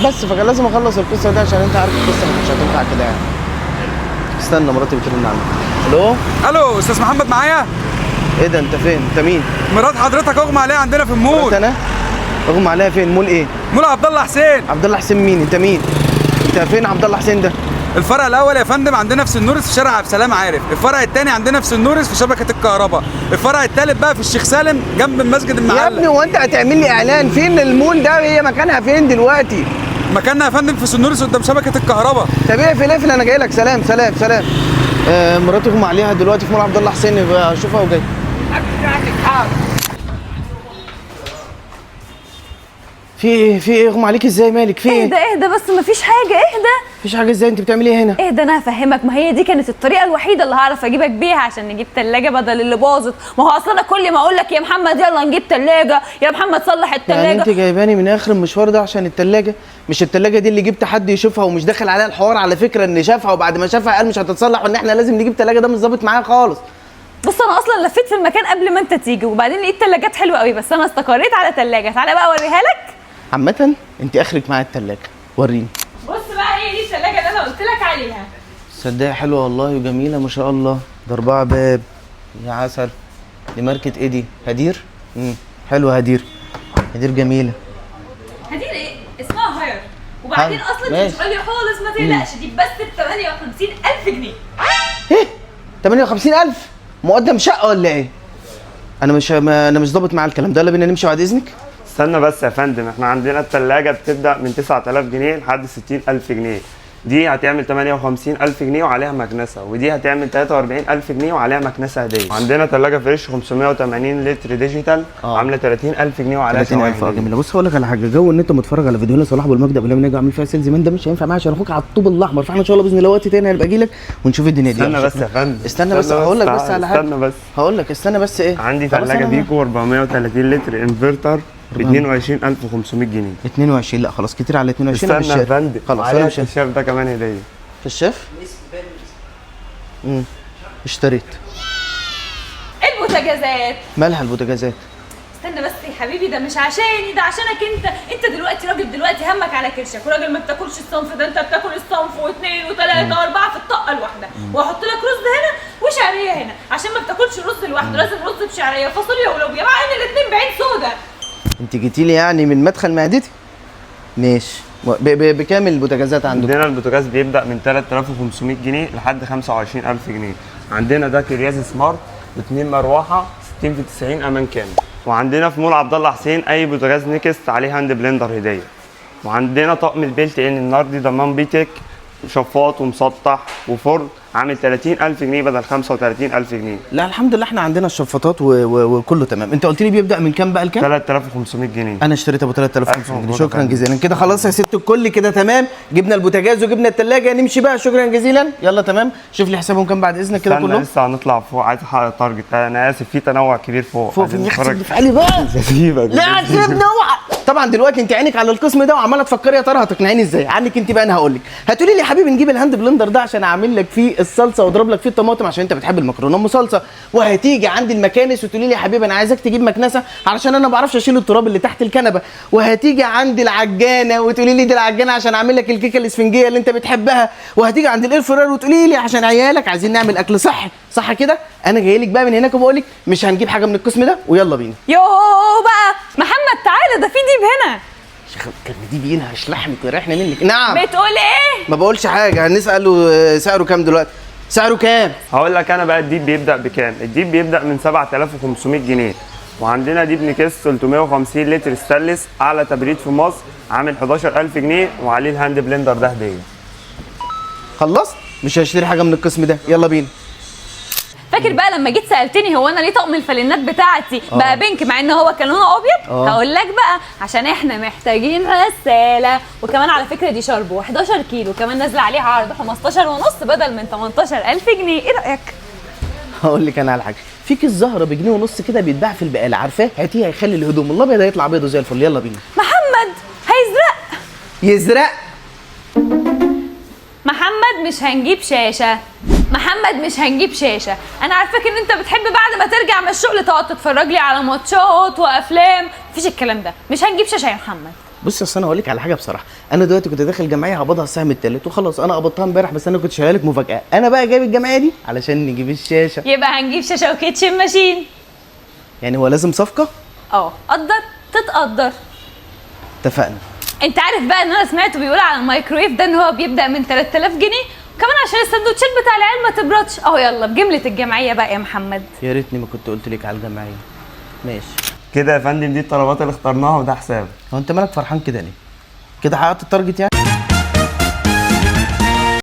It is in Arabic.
بس فكان لازم اخلص القصه دي عشان انت عارف القصه مش هتنفع كده يعني. استنى مراتي بترن عليا. الو. الو استاذ محمد معايا؟ ايه ده انت فين؟ انت مين؟ مرات حضرتك اغمى عليها عندنا في المول. مرات انا؟ اغمى عليها فين؟ مول ايه؟ مول عبد الله حسين. عبد الله حسين مين؟ انت مين؟ انت فين عبد الله حسين ده؟ الفرع الاول يا فندم عندنا في سنورس في شارع عبد السلام عارف، الفرع الثاني عندنا في سنورس في شبكه الكهرباء، الفرع الثالث بقى في الشيخ سالم جنب المسجد المعلق. يا ابني هو انت هتعمل لي اعلان؟ فين المول ده؟ هي مكانها فين دلوقتي؟ مكاننا يا فندم في سنورس قدام شبكه الكهرباء. طب اقفل انا جاي لك. سلام سلام سلام. مراتي اغمى عليها دلوقتي في مول عبد الله حسين، يبقى اشوفها وجاي. في ايه اغمى عليك ازاي؟ مالك في ايه؟ اهدى بس مفيش حاجه. اهدى. مفيش حاجه ازاي؟ انت بتعملي ايه هنا؟ اهدى انا هفهمك. ما هي دي كانت الطريقه الوحيده اللي هعرف اجيبك بيها عشان نجيب ثلاجه بدل اللي باظت. ما هو اصلا انا كل ما اقول لك يا محمد يلا نجيب ثلاجه، يا محمد صلح الثلاجه. يعني انت جايباني من اخر المشوار ده عشان الثلاجه؟ مش الثلاجه دي اللي جبت حد يشوفها ومش داخل عليها الحوار على فكره ان شافها وبعد ما شافها قال مش هتتصلح وان احنا لازم نجيب ثلاجه؟ ده مش ظابط معايا خالص. بص انا اصلا لفيت في المكان قبل ما انت تيجي وبعدين لقيت ثلاجات حلوه قوي بس انا استقريت على ثلاجه. تعالى بقى اوريها لك. عامه انت اخرك معايا الثلاجه، وريني. بص بقى هي دي الثلاجه اللي انا قلت لك عليها. صدقني حلوه والله وجميله ما شاء الله. ده 4 باب يا عسل. دي ماركه ايه دي؟ هدير؟ حلوه هدير. هدير جميله. هدير ايه؟ اسمها هاير. وبعدين اصلا مش غاليه خالص ما تقلقش. دي بس ب 58000 جنيه. ايه؟ 58000؟ مقدم شقه ولا ايه؟ انا مش ظابط معايا الكلام ده. يلا بينا نمشي بعد اذنك. استنى بس يا فندم، احنا عندنا الثلاجه بتبدا من 9000 جنيه لحد 60000 جنيه. دي هتعمل 58000 جنيه وعليها مكنسه، ودي هتعمل 43000 جنيه وعليها مكنسه هديه. عندنا ثلاجه فريش 580 لتر ديجيتال عامله 30000 جنيه وعليها 30000 جميله. بص هقول لك على حاجه، جو ان انت متفرج على فيديوهات صلاح ابو المجد قبل ما نيجي اعمل فيها سيلز مان ده مش هينفع معايا عشان اخوك على الطوب الاحمر. فاحنا ان شاء الله باذن الله وقت تاني هنبقى اجي لك ونشوف الدنيا دي. استنى بس يا فندم. استنى بس هقول لك بس على حاجه. استنى بس هقول لك استنى بس ايه. عندي ثلاجه بيكو 430 لتر انفرتر ب 22500 جنيه. 22؟ لا خلاص كتير على 22. استنى يا فندم، خلاص انا مش الشاف ده كمان هديه. في الشاف؟ اشتريت. البوتاجازات. مالها البوتاجازات؟ استنى بس يا حبيبي، ده مش عشاني، ده عشانك انت دلوقتي راجل، دلوقتي همك على كرشك، وراجل ما بتاكلش الصنف ده، انت بتاكل الصنف واثنين وثلاثه واربعه في الطاقه الواحده، واحط لك رز هنا وشعريه هنا عشان ما بتاكلش الرز لوحده، لازم رز بشعريه فاصوليا ولوبيا مع ان الاثنين بعين سودا. انت جيتي لي يعني من مدخل معدتي؟ ماشي. بكام البوتاجازات عندكم؟ عندنا البوتاجاز بيبدا من 3500 جنيه لحد 25000 جنيه. عندنا ده كرياز سمارت ب2 مروحه 60 في 90 امان كامل. وعندنا في مول عبد الله حسين اي بوتاجاز نيكست عليه هاند بلندر هديه. وعندنا طقم البيلت ان النهارده ضمان بيتك شفاط ومسطح وفرن عامل 30000 جنيه بدل 35000 جنيه. لا الحمد لله احنا عندنا الشفاطات وكله تمام. انت قلت لي بيبدا من كام بقى لكام؟ 3500 جنيه. انا اشتريت ابو 3500 جنيه. شكرا جزيلا كده. خلاص يا ست الكل كده تمام. جبنا البوتاجاز وجبنا الثلاجه، نمشي بقى. شكرا جزيلا. يلا تمام. شوف لي حسابهم كام بعد اذنك كده كلهم. لسه هنطلع فوق، عايز احقق تارجت. انا اسف في تنوع كبير فوق في يحسب في علي بقى. سيبك. لا سيبني اوعى. طبعا دلوقتي انت عينك على القسم ده وعماله تفكري يا ترى هتقنعيني ازاي. عنك انت بقى انا هقول لك. هتقولي لي يا حبيبي نجيب الهاند بلندر ده عشان اعمل لك فيه الصلصه واضرب لك فيه الطماطم عشان انت بتحب المكرونه ام صلصه. وهتيجي عند المكانس وتقولي لي يا حبيبي انا عايزك تجيب مكنسه علشان انا ما بعرفش اشيل التراب اللي تحت الكنبه. وهتيجي عند العجانه وتقولي لي دي العجانه عشان اعمل لك الكيكه الاسفنجيه اللي انت بتحبها. وهتيجي عند الاير فراير وتقولي لي عشان عيالك عايزين نعمل اكل صحي. صح كده؟ انا جاي لك بقى من هناك وبقول لك مش هنجيب حاجه من القسم ده ويلا بينا. يوه بقى محمد تعالى، ده في ديب هنا. شيخ كان دي بينا هشلحمك ويريحنا منك. نعم. بتقول ايه؟ ما بقولش حاجه. هنساله سعره كام دلوقتي؟ سعره كام؟ هقول لك انا بقى الديب بيبدا بكام. الديب بيبدا من 7500 جنيه. وعندنا ديب نكس 350 لتر ستانلس اعلى تبريد في مصر عامل 11000 جنيه وعليه الهاند بلندر ده هديه. خلصت؟ مش هشتري حاجه من القسم ده. يلا بينا. فاكر بقى لما جيت سالتني هو انا ليه طقم الفانلات بتاعتي بقى بينك مع ان هو كان لونه ابيض؟ هقول لك بقى عشان احنا محتاجين غساله. وكمان على فكره دي شاربو 11 كيلو كمان نازله عليها عرض 15 ونص بدل من 18000 جنيه. ايه رايك؟ هقول لك انا على حاجه. في كيس زهره بجنيه ونص كده بيتباع في البقاله، عارفاه؟ هاتيه هيخلي الهدوم الابيض هيطلع بيضه زي الفل. يلا بينا. محمد هيزرق. يزرق؟ محمد مش هنجيب شاشه. محمد مش هنجيب شاشه. انا عارفاك ان انت بتحب بعد ما ترجع من الشغل تقعد تتفرج لي على ماتشات وافلام. مفيش الكلام ده. مش هنجيب شاشه يا محمد. بص اصل انا هقول لك على حاجه بصراحه، انا دلوقتي كنت داخل جمعيه هقبضها السهم الثالث وخلاص، انا قبضتها امبارح بس انا كنت شايله لك مفاجاه، انا بقى جايب الجمعيه دي علشان نجيب الشاشه. يبقى هنجيب شاشه وكيتشن ماشين. يعني هو لازم صفقه؟ قدر تتقدر. اتفقنا. انت عارف بقى ان انا سمعته بيقول على الميكرويف ده ان هو بيبدا من 3000 جنيه، وكمان عشان السندوتشات بتاع العيال ما تبردش اهو. يلا بجمله الجمعيه بقى يا محمد. يا ريتني ما كنت قلت لك على الجمعيه. ماشي كده يا فندم دي الطلبات اللي اخترناها وده حساب. هو انت مالك فرحان كده ليه؟ كده حققت التارجت يعني؟